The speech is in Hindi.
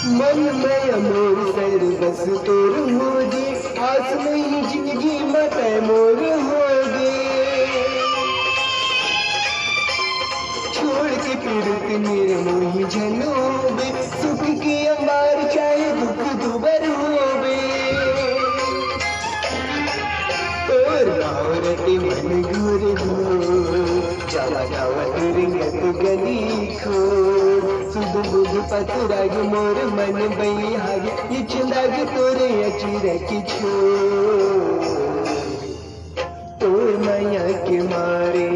मन में मोर सर बस तोर मोदी आस नहीं जिंदगी मत मोर होगे छोड़ के पीड़ित मेरे मोही जनोबे सुख की अंबार चाहे दुख दुबर होबे और औरती मन घोर घोर जावा जावा तिरंगत गली खो सुध बुध पतराग मोर मन बई हागे ये चिंदाग तोरे अचिर की छो तोर माया के मारे